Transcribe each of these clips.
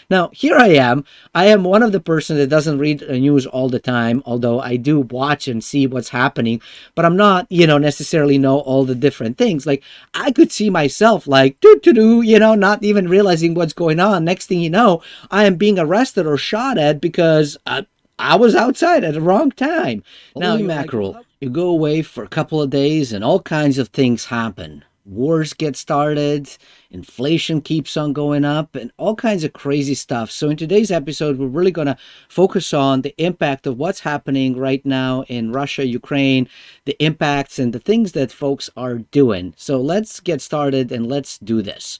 Now, here I am. I am one of the person that doesn't read the news all the time, although I do watch and see what's happening, but I'm not, necessarily know all the different things. Like, I could see myself like, do, not even realizing what's going on. Next thing you know, I am being arrested or shot at because I was outside at the wrong time. Now, mackerel, you go away for a couple of days and all kinds of things happen. Wars get started, inflation keeps on going up, and all kinds of crazy stuff. So in today's episode, we're really going to focus on the impact of what's happening right now in Russia, Ukraine, the impacts and the things that folks are doing. So let's get started and let's do this.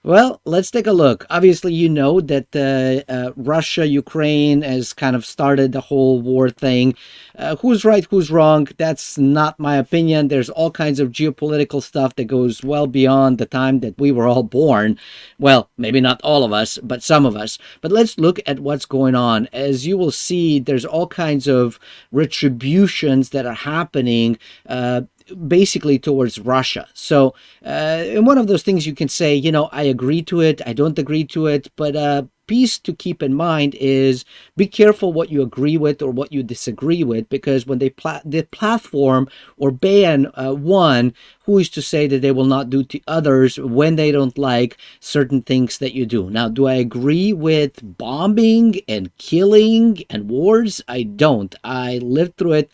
Well, let's take a look. Obviously, you know that Russia, Ukraine has kind of started the whole war thing. Who's right, who's wrong? That's not my opinion. There's all kinds of geopolitical stuff that goes well beyond the time that we were all born. Well, maybe not all of us, but some of us. But let's look at what's going on. As you will see, there's all kinds of retributions that are happening basically towards Russia. So and one of those things you can say, I agree to it, I don't agree to it, but piece to keep in mind is be careful what you agree with or what you disagree with, because when they platform or ban one, who is to say that they will not do to others when they don't like certain things that you do? Now, do I agree with bombing and killing and wars? I don't. I lived through it.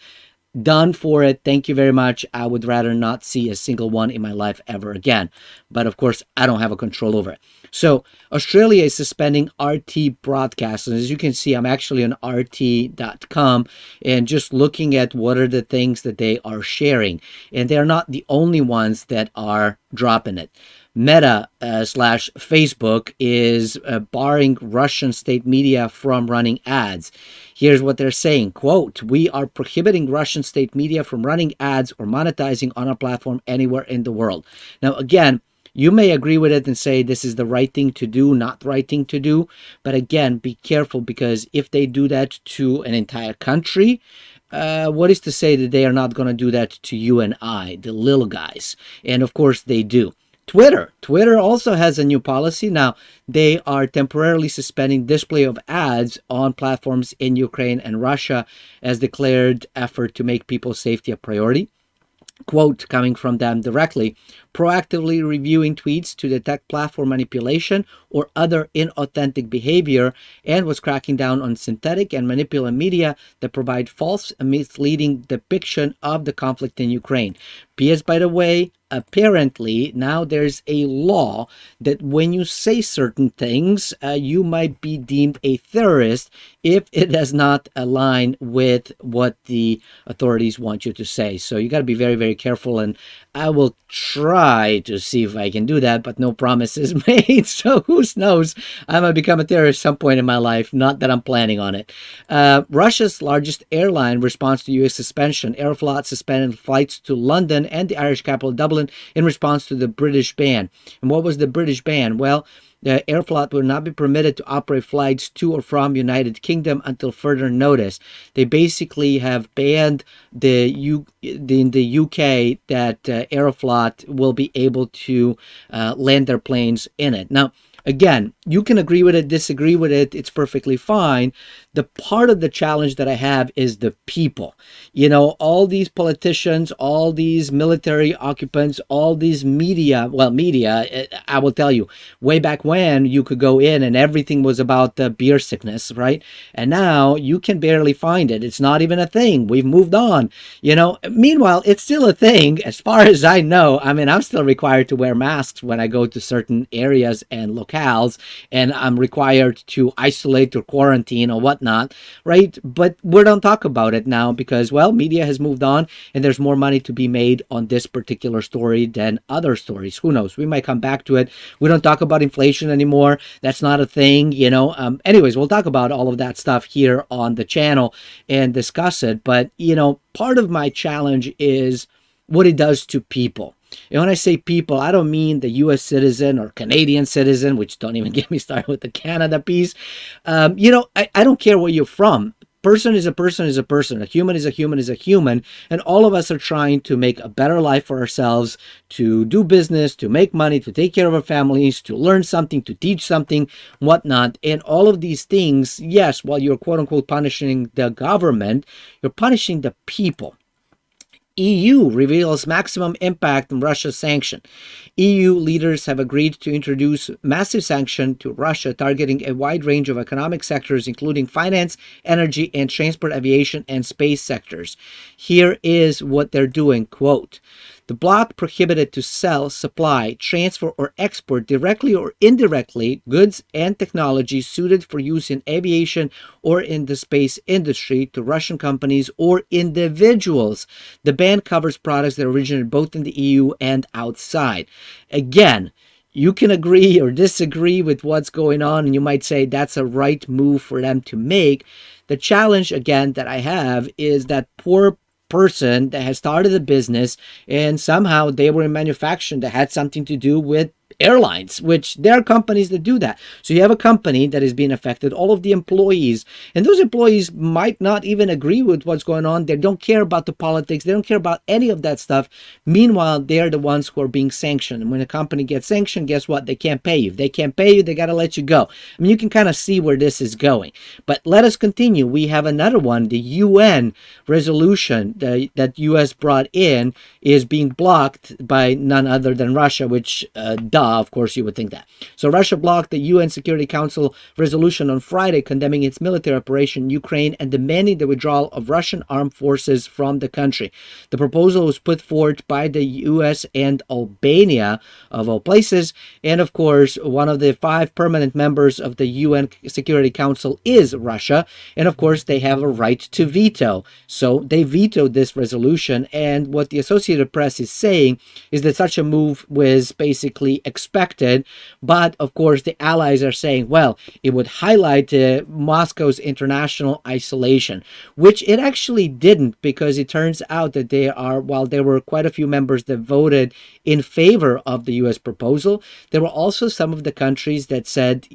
Done for it. Thank you very much. I would rather not see a single one in my life ever again. But of course, I don't have a control over it. So Australia is suspending RT broadcasts. And as you can see, I'm actually on RT.com and just looking at what are the things that they are sharing. And they're not the only ones that are dropping it. Meta / Facebook is barring Russian state media from running ads. Here's what they're saying, quote, "We are prohibiting Russian state media from running ads or monetizing on our platform anywhere in the world." Now, again, you may agree with it and say this is the right thing to do, not the right thing to do. But again, be careful, because if they do that to an entire country, what is to say that they are not going to do that to you and I, the little guys? And of course they do. Twitter also has a new policy. Now, they are temporarily suspending display of ads on platforms in Ukraine and Russia as declared effort to make people's safety a priority. Quote coming from them directly, "Proactively reviewing tweets to detect platform manipulation or other inauthentic behavior, and was cracking down on synthetic and manipulative media that provide false and misleading depiction of the conflict in Ukraine." P.S. by the way, apparently now there's a law that when you say certain things, you might be deemed a terrorist if it does not align with what the authorities want you to say. So you got to be very, very careful, and I will try to see if I can do that, but no promises made. So who knows? I might become a terrorist at some point in my life. Not that I'm planning on it. Russia's largest airline responds to U.S. suspension. Aeroflot suspended flights to London and the Irish capital Dublin in response to the British ban. And what was the British ban? Well, the Aeroflot will not be permitted to operate flights to or from United Kingdom until further notice. They basically have banned in the UK that Aeroflot will be able to land their planes in it. Now, again, you can agree with it, disagree with it. It's perfectly fine. The part of the challenge that I have is the people. All these politicians, all these military occupants, all these media, I will tell you, way back when you could go in and everything was about the beer sickness, right? And now you can barely find it. It's not even a thing. We've moved on. Meanwhile, it's still a thing as far as I know. I mean, I'm still required to wear masks when I go to certain areas and locales, and I'm required to isolate or quarantine or whatnot, right? But we don't talk about it now because, well, media has moved on and there's more money to be made on this particular story than other stories. Who knows? We might come back to it. We don't talk about inflation anymore. That's not a thing, Anyways, we'll talk about all of that stuff here on the channel and discuss it. But, part of my challenge is what it does to people. And when I say people, I don't mean the U.S. citizen or Canadian citizen, which don't even get me started with the Canada piece. I don't care where you're from. person is a person is a person. A human is a human is a human. And all of us are trying to make a better life for ourselves, to do business, to make money, to take care of our families, to learn something, to teach something, whatnot. And all of these things, yes, while you're quote unquote punishing the government, you're punishing the people. EU reveals maximum impact on Russia's sanction. EU leaders have agreed to introduce massive sanctions to Russia, targeting a wide range of economic sectors, including finance, energy, and transport, aviation, and space sectors. Here is what they're doing, quote, the bloc prohibited to sell, supply, transfer, or export directly or indirectly goods and technology suited for use in aviation or in the space industry to Russian companies or individuals. The ban covers products that originate both in the EU and outside. Again, you can agree or disagree with what's going on, and you might say that's a right move for them to make. The challenge, again, that I have is that poor person that has started a business and somehow they were in manufacturing that had something to do with airlines, which there are companies that do that. So you have a company that is being affected, all of the employees, and those employees might not even agree with what's going on. They don't care about the politics. They don't care about any of that stuff. Meanwhile, they're the ones who are being sanctioned. And when a company gets sanctioned, guess what? They can't pay you. If they can't pay you, they got to let you go. I mean, you can kind of see where this is going. But let us continue. We have another one. The UN resolution that U.S. brought in is being blocked by none other than Russia, which, of course, you would think that. So Russia blocked the UN Security Council resolution on Friday condemning its military operation in Ukraine and demanding the withdrawal of Russian armed forces from the country. The proposal was put forward by the US and Albania, of all places. And of course, one of the 5 permanent members of the UN Security Council is Russia. And of course, they have a right to veto. So they vetoed this resolution. And what the Associated Press is saying is that such a move was basically expected, but of course the allies are saying, well, it would highlight Moscow's international isolation, which it actually didn't, because it turns out that while there were quite a few members that voted in favor of the US proposal, there were also some of the countries that said,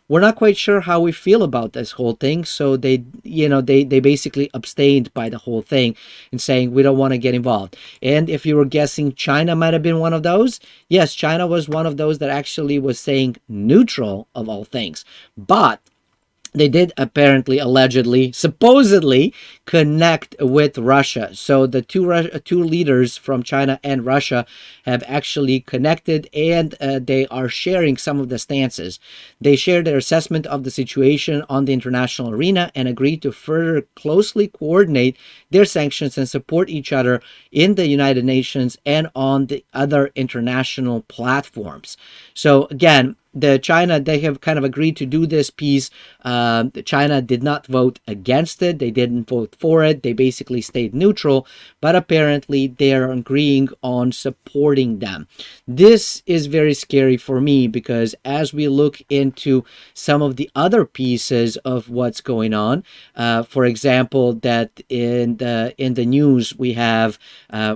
we're not quite sure how we feel about this whole thing. So they basically abstained by the whole thing and saying, we don't want to get involved. And if you were guessing, China might have been one of those. Yes, China was one of those that actually was saying neutral of all things. But they did apparently, allegedly, supposedly connect with Russia. So the two leaders from China and Russia have actually connected, and they are sharing some of the stances. They shared their assessment of the situation on the international arena and agreed to further closely coordinate their sanctions and support each other in the United Nations and on the other international platforms. So again, China, they have kind of agreed to do this piece. China did not vote against it. They didn't vote for it. They basically stayed neutral, but apparently they are agreeing on supporting them. This is very scary for me, because as we look into some of the other pieces of what's going on, for example, that in the news we have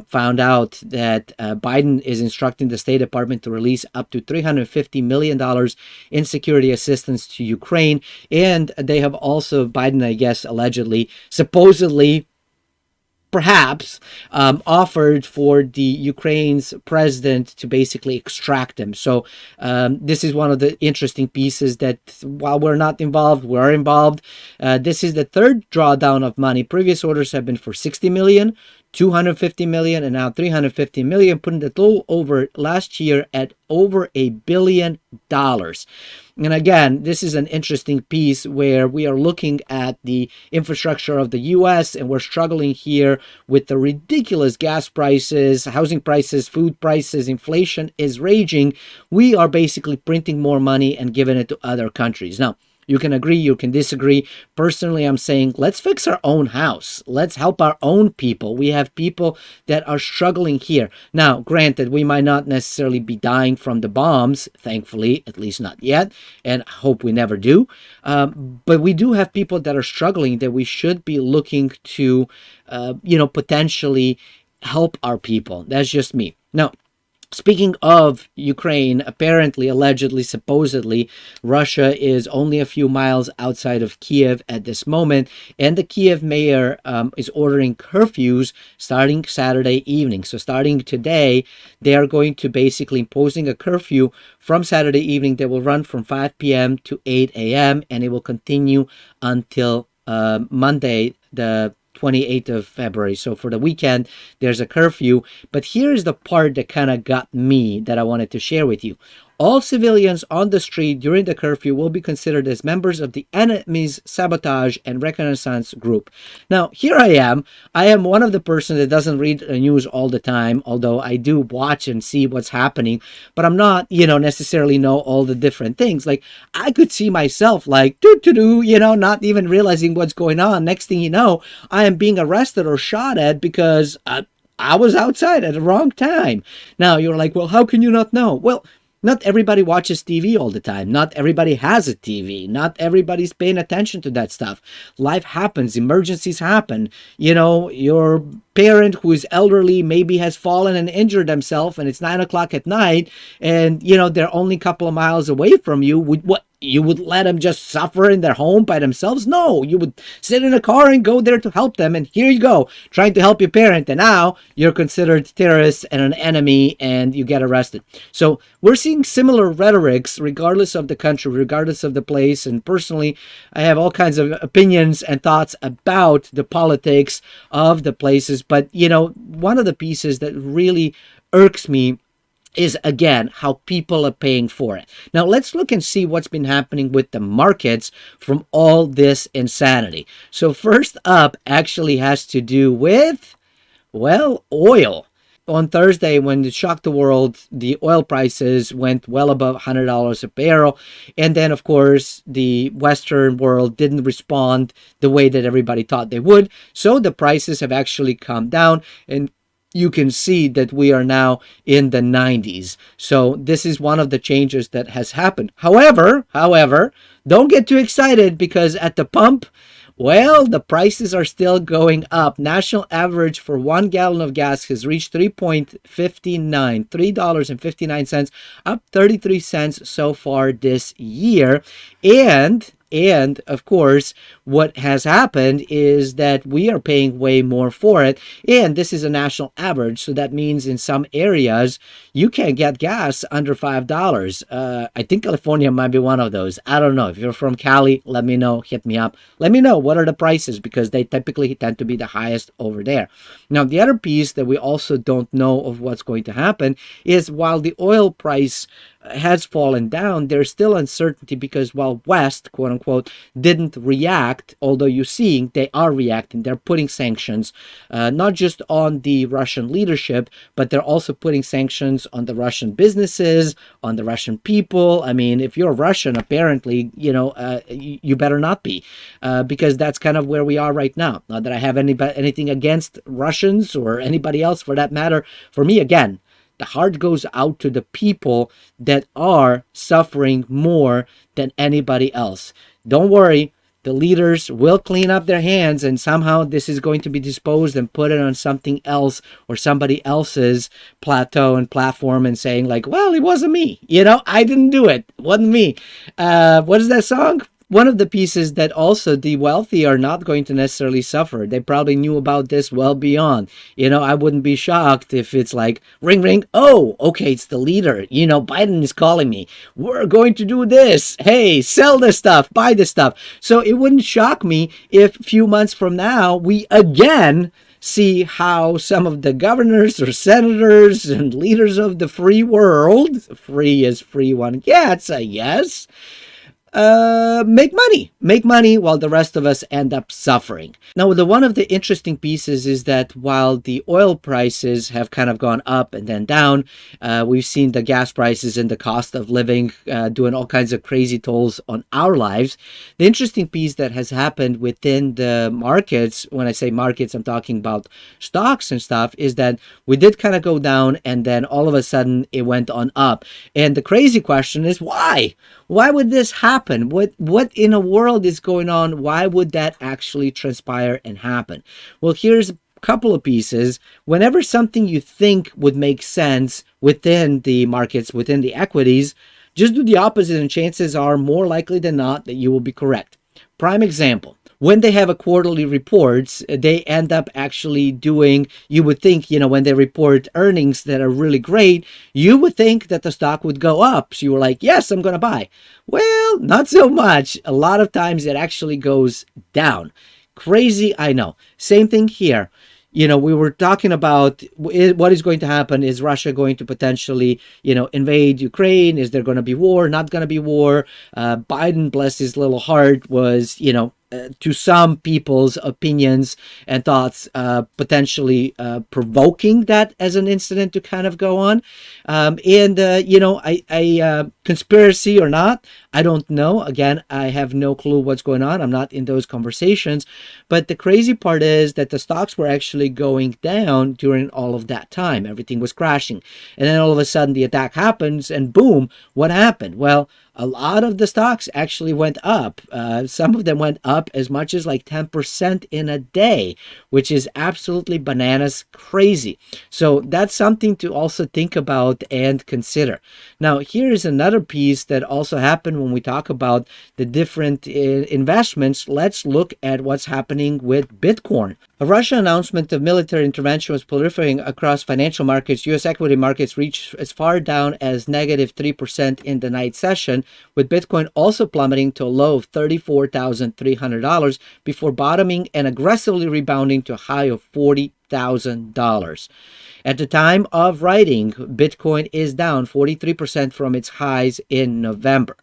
found out that Biden is instructing the State Department to release up to $350 million in security assistance to Ukraine. And they have also, Biden, I guess, allegedly, supposedly, perhaps offered for the Ukraine's president to basically extract him. So this is one of the interesting pieces that while we're not involved, we're involved. This is the third drawdown of money. Previous orders have been for 60 million, 250 million, and now 350 million, putting the total over last year at over $1 billion. And again, this is an interesting piece where we are looking at the infrastructure of the U.S. and we're struggling here with the ridiculous gas prices, housing prices, food prices, inflation is raging. We are basically printing more money and giving it to other countries. Now, you can agree, you can disagree. Personally, I'm saying let's fix our own house. Let's help our own people. We have people that are struggling here. Now, granted, we might not necessarily be dying from the bombs, thankfully, at least not yet, and I hope we never do. But we do have people that are struggling that we should be looking to, potentially help our people. That's just me. Now, Speaking of Ukraine, apparently, allegedly, supposedly, Russia is only a few miles outside of Kiev at this moment, and the Kiev mayor is ordering curfews starting Saturday evening. So, starting today, they are going to basically imposing a curfew from Saturday evening that will run from 5 p.m. to 8 a.m., and it will continue until Monday, the 28th of February. So for the weekend, there's a curfew. But here's the part that kind of got me that I wanted to share with you. All civilians on the street during the curfew will be considered as members of the enemy's sabotage and reconnaissance group. Now, here I am. I am one of the person that doesn't read the news all the time, although I do watch and see what's happening, but I'm not, necessarily know all the different things. Like, I could see myself like, not even realizing what's going on. Next thing you know, I am being arrested or shot at because I was outside at the wrong time. Now, you're like, well, how can you not know? Well, not everybody watches TV all the time. Not everybody has a TV. Not everybody's paying attention to that stuff. Life happens. Emergencies happen. Your parent who is elderly maybe has fallen and injured themselves, and it's 9 o'clock at night, and they're only a couple of miles away from you. What you would let them just suffer in their home by themselves? No, you would sit in a car and go there to help them. And here you go, trying to help your parent, and now you're considered terrorists and an enemy, and you get arrested. So we're seeing similar rhetorics, regardless of the country, regardless of the place. And personally, I have all kinds of opinions and thoughts about the politics of the places. But one of the pieces that really irks me is, again, how people are paying for it. Now, let's look and see what's been happening with the markets from all this insanity. So first up actually has to do with, well, oil. On Thursday, when it shocked the world, the oil prices went well above $100 a barrel. And then, of course, the Western world didn't respond the way that everybody thought they would. So the prices have actually come down, and you can see that we are now in the 90s. So this is one of the changes that has happened. However, don't get too excited, because at the pump, well, the prices are still going up. National average for 1 gallon of gas has reached $3.59, up 33 cents so far this year. And of course, what has happened is that we are paying way more for it. And this is a national average. So that means in some areas, you can't get gas under $5. I think California might be one of those. I don't know. If you're from Cali, let me know. Hit me up. Let me know what are the prices, because they typically tend to be the highest over there. Now, the other piece that we also don't know of what's going to happen is, while the oil price has fallen down, there's still uncertainty, because while West, quote unquote, didn't react, although you're seeing they are reacting. They're putting sanctions, not just on the Russian leadership, but they're also putting sanctions on the Russian businesses, on the Russian people. I mean, if you're Russian, apparently, you better not be, because that's kind of where we are right now. Not that I have anything against Russians or anybody else for that matter. For me, again, the heart goes out to the people that are suffering more than anybody else. Don't worry, the leaders will clean up their hands, and somehow this is going to be disposed and put it on something else or somebody else's plateau and platform, and saying like, well, it wasn't me. I didn't do it. It wasn't me. What is that song? One of the pieces that also the wealthy are not going to necessarily suffer. They probably knew about this well beyond. I wouldn't be shocked if it's like, ring, ring. Oh, okay, it's the leader. Biden is calling me. We're going to do this. Hey, sell this stuff, buy this stuff. So it wouldn't shock me if a few months from now, we again see how some of the governors or senators and leaders of the free world, free as free one gets, I guess, make money while the rest of us end up suffering. Now, one of the interesting pieces is that while the oil prices have kind of gone up and then down, we've seen the gas prices and the cost of living doing all kinds of crazy tolls on our lives. The interesting piece that has happened within the markets, when I say markets, I'm talking about stocks and stuff, is that we did kind of go down, and then all of a sudden it went on up. And the crazy question is, why? Why would this happen? What in a world is going on? Why would that actually transpire and happen? Well, here's couple of pieces. Whenever something you think would make sense within the markets, within the equities, just do the opposite, and chances are more likely than not that you will be correct. Prime example. When they have a quarterly reports, they end up actually doing, you would think, when they report earnings that are really great, you would think that the stock would go up. So you were like, yes, I'm going to buy. Well, not so much. A lot of times it actually goes down. Crazy, I know. Same thing here. We were talking about what is going to happen. Is Russia going to potentially, invade Ukraine? Is there going to be war? Not going to be war? Biden, bless his little heart, was, to some people's opinions and thoughts, potentially provoking that as an incident to kind of go on. Conspiracy or not, I don't know. Again, I have no clue what's going on. I'm not in those conversations. But the crazy part is that the stocks were actually going down during all of that time. Everything was crashing. And then all of a sudden the attack happens and boom, what happened? Well, a lot of the stocks actually went up. Some of them went up as much as like 10% in a day, which is absolutely bananas crazy. So that's something to also think about and consider. Now, here is another piece that also happened when we talk about the different investments. Let's look at what's happening with Bitcoin. A Russian announcement of military intervention was proliferating across financial markets. U.S. equity markets reached as far down as negative 3% in the night session, with Bitcoin also plummeting to a low of $34,300 before bottoming and aggressively rebounding to a high of $40,000. At the time of writing, Bitcoin is down 43% from its highs in November.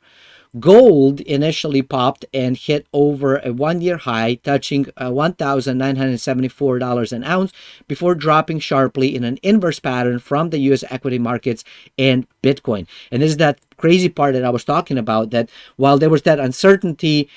Gold initially popped and hit over a one-year high, touching $1,974 an ounce before dropping sharply in an inverse pattern from the U.S. equity markets and Bitcoin. And this is that crazy part that I was talking about, that while there was that uncertainty,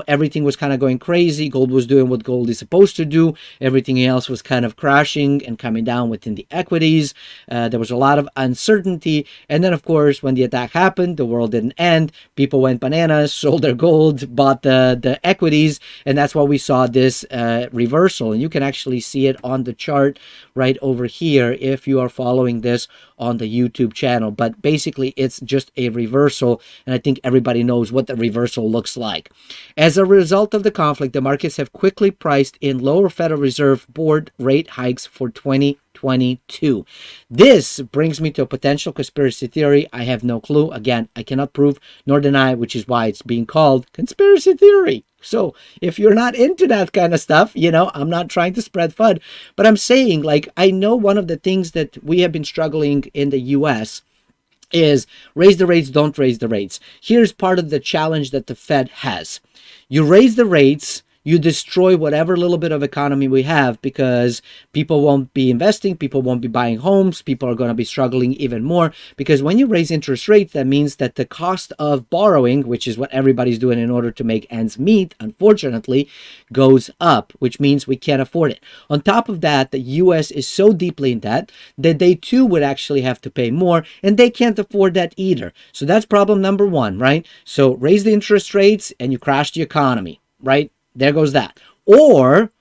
everything was kind of going crazy. Gold was doing what gold is supposed to do. Everything else was kind of crashing and coming down within the equities. There was a lot of uncertainty. And then, of course, when the attack happened, the world didn't end. People went bananas, sold their gold, bought the equities. And that's why we saw this reversal. And you can actually see it on the chart right over here if you are following this on the YouTube channel. But basically, it's just a reversal, and I think everybody knows what the reversal looks like. As a result of the conflict, the markets have quickly priced in lower Federal Reserve Board rate hikes for 2022. This brings me to a potential conspiracy theory. I have no clue. Again, I cannot prove nor deny, which is why it's being called conspiracy theory. So if you're not into that kind of stuff, I'm not trying to spread FUD, but I'm saying, I know one of the things that we have been struggling in the U.S. is raise the rates, don't raise the rates. Here's part of the challenge that the Fed has. You raise the rates, you destroy whatever little bit of economy we have, because people won't be investing, people won't be buying homes, people are going to be struggling even more, because when you raise interest rates, that means that the cost of borrowing, which is what everybody's doing in order to make ends meet, unfortunately, goes up, which means we can't afford it. On top of that, the U.S. is so deeply in debt that they too would actually have to pay more, and they can't afford that either. So that's problem number one, right? So raise the interest rates and you crash the economy, right? There goes that. Or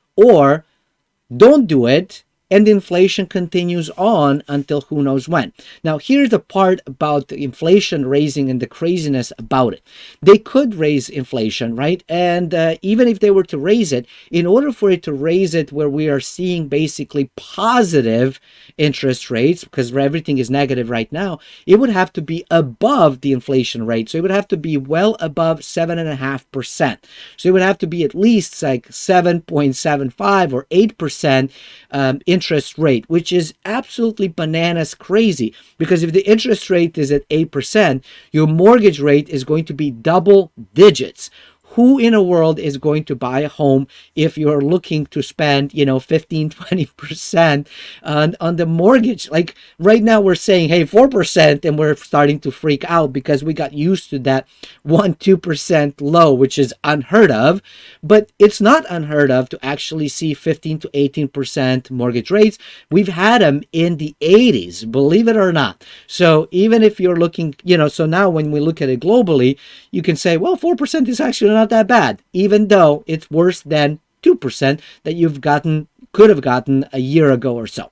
don't do it, and inflation continues on until who knows when. Now, here's the part about the inflation raising and the craziness about it. They could raise inflation, right? And even if they were to raise it, in order for it to raise it where we are seeing basically positive interest rates, because everything is negative right now, it would have to be above the inflation rate. So it would have to be well above 7.5%. So it would have to be at least like 7.75 or 8% interest rate, which is absolutely bananas crazy, because if the interest rate is at 8%, your mortgage rate is going to be double digits. Who in the world is going to buy a home if you're looking to spend, 15, 20% on the mortgage? Like right now we're saying, hey, 4%, and we're starting to freak out because we got used to that 1-2% low, which is unheard of. But it's not unheard of to actually see 15 to 18% mortgage rates. We've had them in the 80s, believe it or not. So even if you're looking, so now when we look at it globally, you can say, well, 4% is actually not that bad, even though it's worse than 2% that you've gotten could have gotten a year ago or so.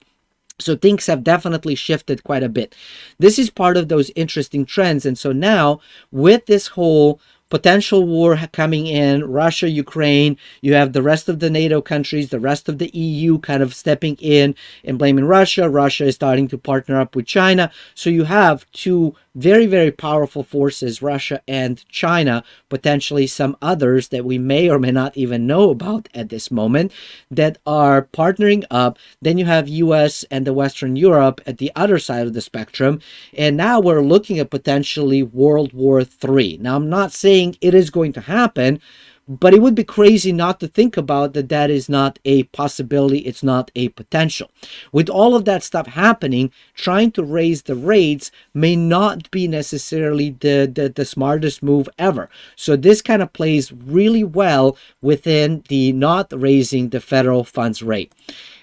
So things have definitely shifted quite a bit. This is part of those interesting trends. And so now, with this whole potential war coming in, Russia, Ukraine, you have the rest of the NATO countries, the rest of the EU kind of stepping in and blaming Russia. Russia is starting to partner up with China. So you have two very, very powerful forces, Russia and China, potentially some others that we may or may not even know about at this moment, that are partnering up. Then you have US and the Western Europe at the other side of the spectrum. And now we're looking at potentially World War III. Now, I'm not saying it is going to happen, but it would be crazy not to think about that. That is not a possibility. It's not a potential. With all of that stuff happening, trying to raise the rates may not be necessarily the smartest move ever. So this kind of plays really well within the not raising the federal funds rate.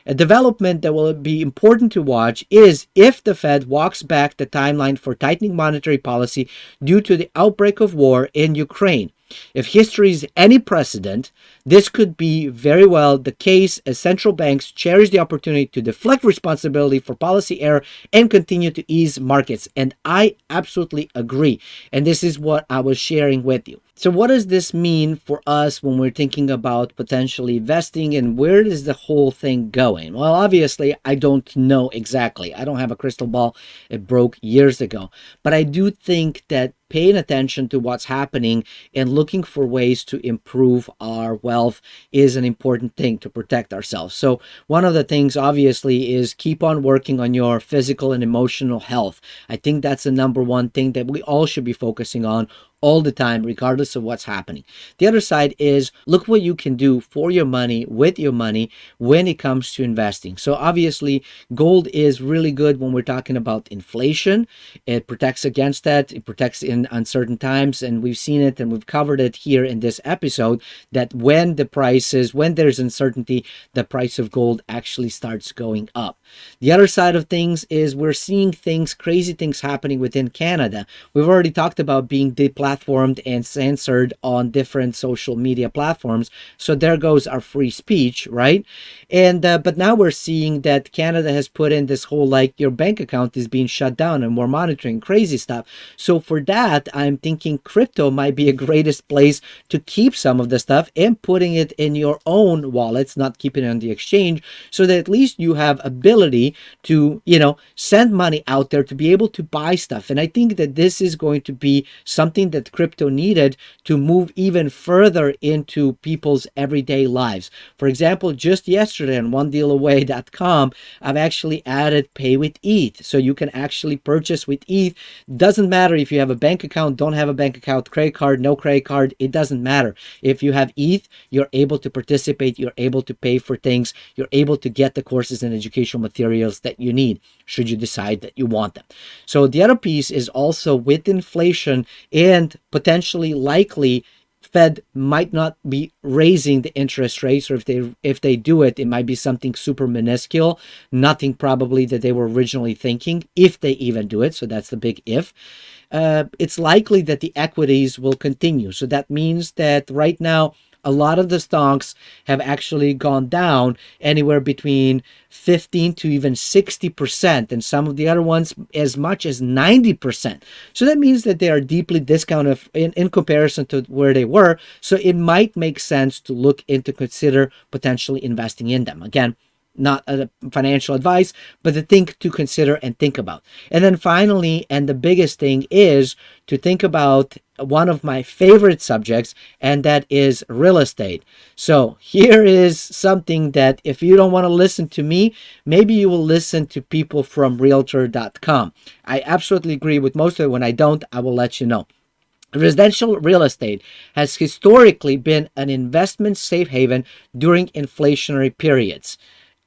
A development that will be important to watch is if the Fed walks back the timeline for tightening monetary policy due to the outbreak of war in Ukraine. If history is any precedent, this could be very well the case as central banks cherish the opportunity to deflect responsibility for policy error and continue to ease markets. And I absolutely agree. And this is what I was sharing with you. So what does this mean for us when we're thinking about potentially investing, and where is the whole thing going? Well, obviously, I don't know exactly. I don't have a crystal ball. It broke years ago. But I do think that paying attention to what's happening and looking for ways to improve our wealth is an important thing to protect ourselves. So one of the things, obviously, is keep on working on your physical and emotional health. I think that's the number one thing that we all should be focusing on all the time, regardless of what's happening. The other side is look what you can do for your money, with your money, when it comes to investing. So obviously, gold is really good when we're talking about inflation. It protects against that. It protects in uncertain times. And we've seen it and we've covered it here in this episode that when there's uncertainty, the price of gold actually starts going up. The other side of things is we're seeing crazy things happening within Canada. We've already talked about being deplatformed and censored on different social media platforms. So there goes our free speech, right? And but now we're seeing that Canada has put in this whole your bank account is being shut down and we're monitoring crazy stuff. So for that, I'm thinking crypto might be a greatest place to keep some of the stuff and putting it in your own wallets, not keeping it on the exchange, so that at least you have ability to, send money out there to be able to buy stuff. And I think that this is going to be something that crypto needed to move even further into people's everyday lives. For example, just yesterday on onedealaway.com, I've actually added pay with ETH. So you can actually purchase with ETH. Doesn't matter if you have a bank account, don't have a bank account, credit card, no credit card. It doesn't matter. If you have ETH, you're able to participate. You're able to pay for things. You're able to get the courses and educational materials that you need should you decide that you want them. So the other piece is also with inflation and potentially likely Fed might not be raising the interest rates, or if they do it, it might be something super minuscule, nothing probably that they were originally thinking, if they even do it. So that's the big if. It's likely that the equities will continue. So that means that right now, a lot of the stocks have actually gone down anywhere between 15 to even 60%, and some of the other ones as much as 90%. So that means that they are deeply discounted in comparison to where they were. So it might make sense to look into consider potentially investing in them. Again, not a financial advice, but the thing to consider and think about. And then finally, and the biggest thing is to think about one of my favorite subjects, and that is real estate. So here is something that if you don't want to listen to me, maybe you will listen to people from realtor.com. I absolutely agree with most of it. When I don't, I will let you know. Residential real estate has historically been an investment safe haven during inflationary periods.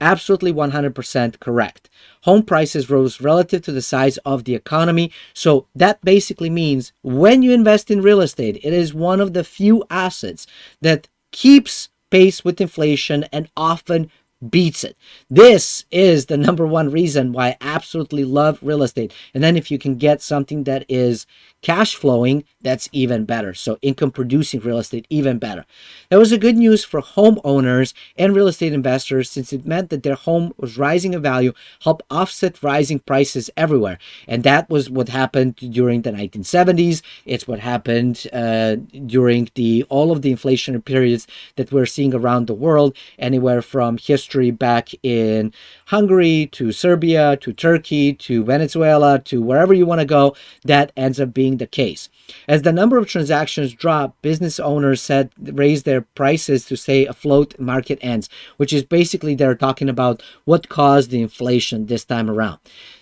Absolutely 100% correct. Home prices rose relative to the size of the economy. So that basically means when you invest in real estate, it is one of the few assets that keeps pace with inflation and often beats it. This is the number one reason why I absolutely love real estate. And then if you can get something that is cash flowing, that's even better. So income producing real estate, even better. That was a good news for homeowners and real estate investors, since it meant that their home was rising in value, help offset rising prices everywhere. And that was what happened during the 1970s. It's what happened during all of the inflationary periods that we're seeing around the world, anywhere from history back in Hungary to Serbia to Turkey to Venezuela to wherever you want to go. That ends up being the case. As the number of transactions drop, business owners said raise their prices to stay afloat market ends, which is basically they're talking about what caused the inflation this time around.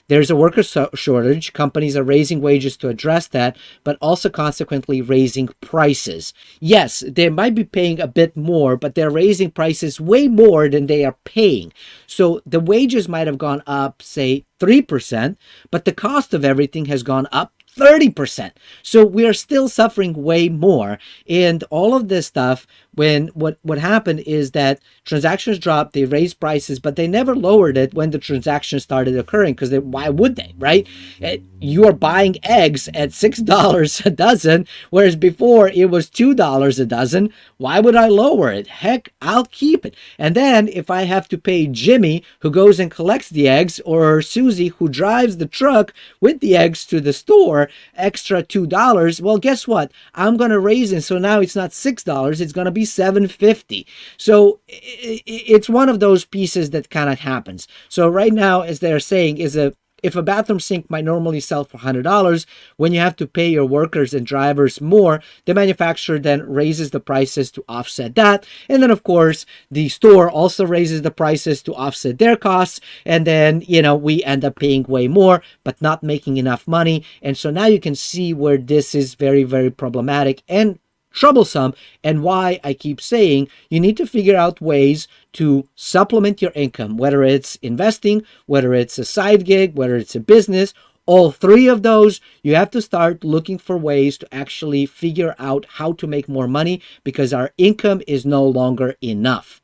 There's a worker shortage. Companies are raising wages to address that, but also consequently raising prices. Yes, they might be paying a bit more, but they're raising prices way more than they are paying. So the wages might have gone up, say, 3%, but the cost of everything has gone up 30%. So we are still suffering way more. And all of this stuff, when what happened is that transactions dropped, they raised prices, but they never lowered it when the transactions started occurring, because why would they, right? You are buying eggs at $6 a dozen, whereas before it was $2 a dozen. Why would I lower it? Heck, I'll keep it. And then if I have to pay Jimmy, who goes and collects the eggs, or Susie, who drives the truck with the eggs to the store, extra $2, well, guess what? I'm going to raise it. So now it's not $6, it's going to be $7.50. So it's one of those pieces that kind of happens. So right now, as they're saying, if a bathroom sink might normally sell for $100, when you have to pay your workers and drivers more, the manufacturer then raises the prices to offset that. And then, of course, the store also raises the prices to offset their costs. And then, we end up paying way more, but not making enough money. And so now you can see where this is very, very problematic and troublesome, and why I keep saying you need to figure out ways to supplement your income, whether it's investing, whether it's a side gig, whether it's a business. All three of those, you have to start looking for ways to actually figure out how to make more money, because our income is no longer enough.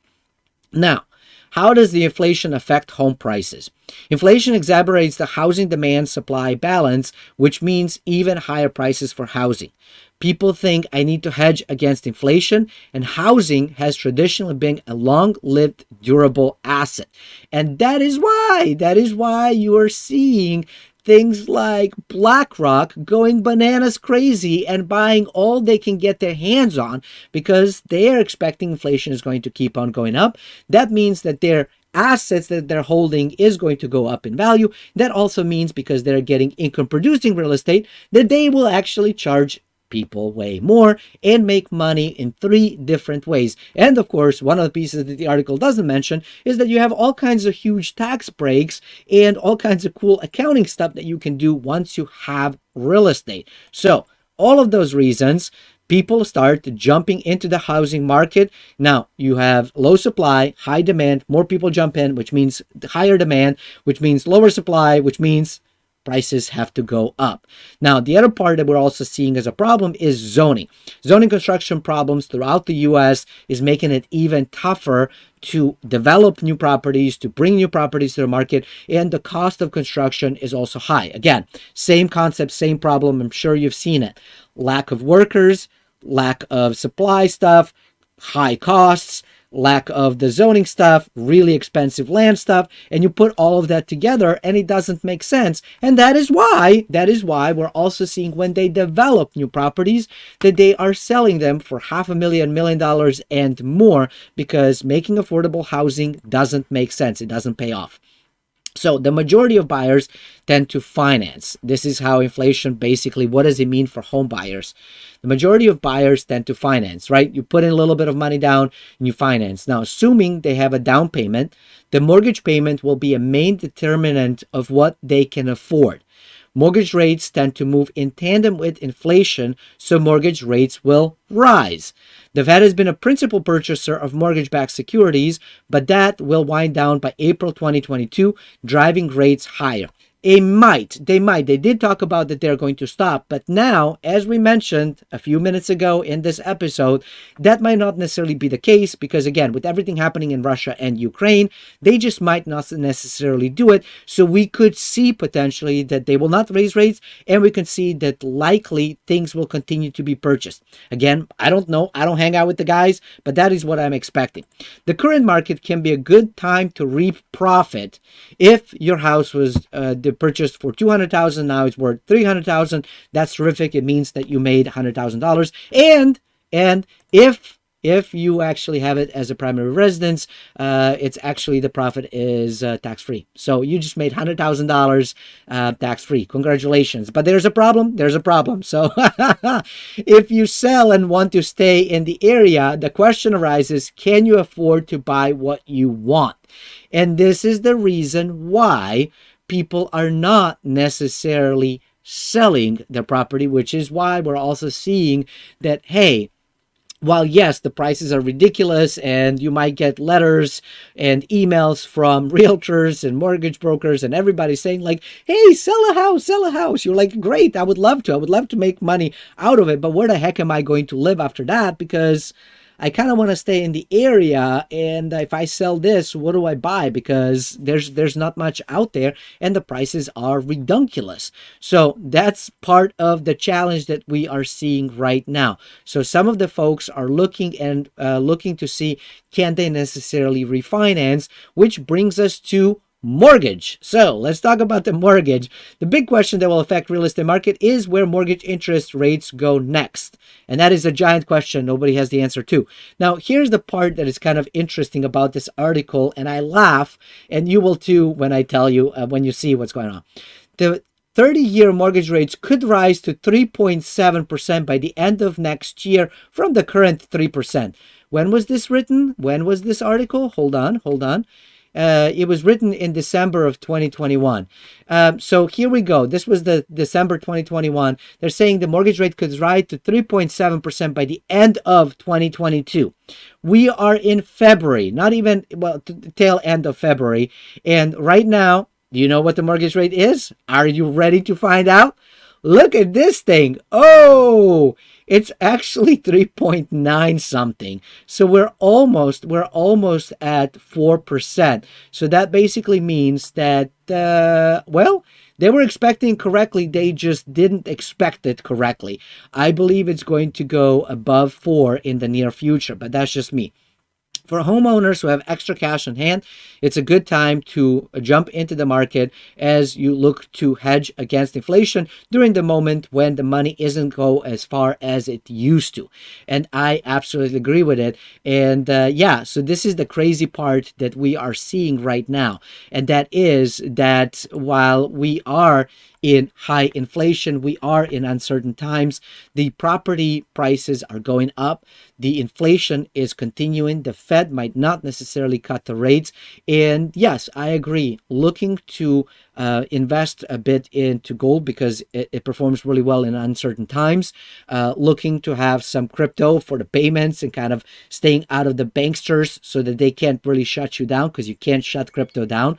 Now, how does the inflation affect home prices? Inflation exacerbates the housing demand-supply balance, which means even higher prices for housing. People think I need to hedge against inflation, and housing has traditionally been a long-lived, durable asset. And that is why you are seeing things like BlackRock going bananas crazy and buying all they can get their hands on, because they are expecting inflation is going to keep on going up. That means that their assets that they're holding is going to go up in value. That also means, because they're getting income producing real estate, that they will actually charge people way more and make money in three different ways. And of course, one of the pieces that the article doesn't mention is that you have all kinds of huge tax breaks and all kinds of cool accounting stuff that you can do once you have real estate. So all of those reasons, people start jumping into the housing market. Now you have low supply, high demand, more people jump in, which means higher demand, which means lower supply, which means prices have to go up. Now, the other part that we're also seeing as a problem is zoning. Zoning construction problems throughout the U.S. is making it even tougher to develop new properties, to bring new properties to the market, and the cost of construction is also high. Again, same concept, same problem. I'm sure you've seen it. Lack of workers, lack of supply stuff, high costs, lack of the zoning stuff, really expensive land stuff, and you put all of that together and it doesn't make sense. And that is why we're also seeing, when they develop new properties, that they are selling them for $500,000, $1 million and more, because making affordable housing doesn't make sense. It doesn't pay off. So the majority of buyers tend to finance. This is how inflation, basically, what does it mean for home buyers? The majority of buyers tend to finance, right? You put in a little bit of money down and you finance. Now, assuming they have a down payment, the mortgage payment will be a main determinant of what they can afford. Mortgage rates tend to move in tandem with inflation, so mortgage rates will rise. The Fed has been a principal purchaser of mortgage-backed securities, but that will wind down by April 2022, driving rates higher. They did talk about that they're going to stop, but now, as we mentioned a few minutes ago in this episode, that might not necessarily be the case because, again, with everything happening in Russia and Ukraine, they just might not necessarily do it. So we could see potentially that they will not raise rates, and we can see that likely things will continue to be purchased. Again, I don't know. I don't hang out with the guys, but that is what I'm expecting. The current market can be a good time to reap profit if your house was purchased for $200,000, now it's worth $300,000. That's terrific. It means that you made $100,000. And if you actually have it as a primary residence, it's actually the profit is tax free. So you just made $100,000 tax free. Congratulations. But there's a problem. There's a problem. So if you sell and want to stay in the area, the question arises: can you afford to buy what you want? And this is the reason why people are not necessarily selling their property, which is why we're also seeing that, hey, while yes, the prices are ridiculous and you might get letters and emails from realtors and mortgage brokers and everybody saying like, hey, sell a house, sell a house. You're like, great, I would love to make money out of it. But where the heck am I going to live after that? Because I kind of want to stay in the area, and if I sell this, what do I buy? Because there's not much out there, and the prices are redunculous. So that's part of the challenge that we are seeing right now. So some of the folks are looking to see, can they necessarily refinance, which brings us to mortgage. So let's talk about the mortgage. The big question that will affect real estate market is where mortgage interest rates go next. And that is a giant question nobody has the answer to. Now, here's the part that is kind of interesting about this article, and I laugh, and you will too when I tell you, when you see what's going on. The 30-year mortgage rates could rise to 3.7% by the end of next year from the current 3%. When was this written? When was this article? Hold on. It was written in December of 2021. So here we go. This was the December 2021. They're saying the mortgage rate could rise to 3.7% by the end of 2022. We are in February, not even, well, tail end of February. And right now, do you know what the mortgage rate is? Are you ready to find out? Look at this thing. Oh, it's actually 3.9 something. So we're almost at 4%. So that basically means that, well, they were expecting correctly. They just didn't expect it correctly. I believe it's going to go above 4 in the near future, but that's just me. For homeowners who have extra cash on hand, it's a good time to jump into the market as you look to hedge against inflation during the moment when the money isn't go as far as it used to. And I absolutely agree with it. And yeah, so this is the crazy part that we are seeing right now. And that is that while we are in high inflation, we are in uncertain times, the property prices are going up, the inflation is continuing, the Fed might not necessarily cut the rates, and yes, I agree, looking to invest a bit into gold because it performs really well in uncertain times, looking to have some crypto for the payments and kind of staying out of the banksters so that they can't really shut you down, because you can't shut crypto down.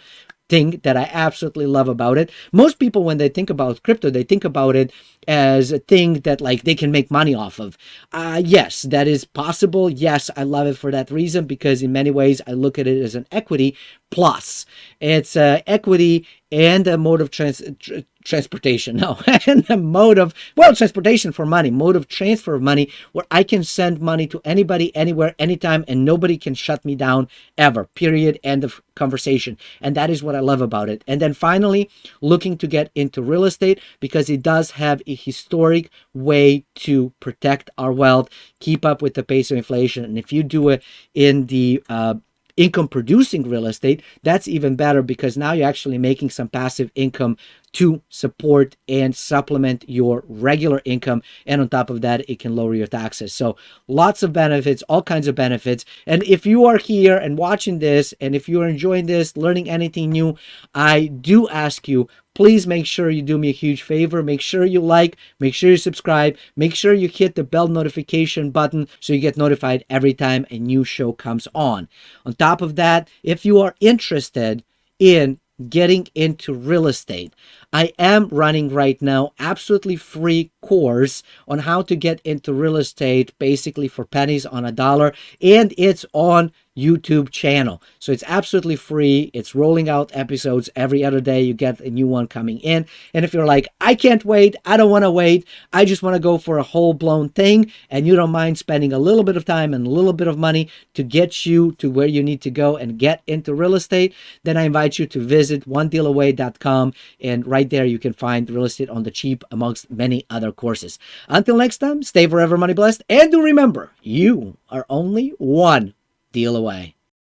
Thing that I absolutely love about it. Most people, when they think about crypto, they think about it as a thing that like they can make money off of. Yes, that is possible. Yes, I love it for that reason, because in many ways I look at it as an equity plus. It's equity and a mode of transportation. No, and a mode of, well, transportation for money, mode of transfer of money, where I can send money to anybody, anywhere, anytime, and nobody can shut me down ever. Period. End of conversation. And that is what I love about it. And then finally, looking to get into real estate because it does have a historic way to protect our wealth, keep up with the pace of inflation. And if you do it in the income producing real estate, that's even better, because now you're actually making some passive income to support and supplement your regular income. And on top of that, it can lower your taxes. So lots of benefits, all kinds of benefits. And if you are here and watching this, and if you're enjoying this, learning anything new, I do ask you, please make sure you do me a huge favor. Make sure you like, make sure you subscribe, make sure you hit the bell notification button so you get notified every time a new show comes on. On top of that, if you are interested in getting into real estate. I am running right now absolutely free course on how to get into real estate, basically for pennies on a dollar, and it's on YouTube channel. So it's absolutely free. It's rolling out episodes every other day. You get a new one coming in. And if you're like, I can't wait, I don't want to wait, I just want to go for a whole blown thing, and you don't mind spending a little bit of time and a little bit of money to get you to where you need to go and get into real estate, then I invite you to visit onedealaway.com, and right there you can find real estate on the cheap amongst many other courses. Until next time, stay forever money blessed, and do remember, you are only one deal away.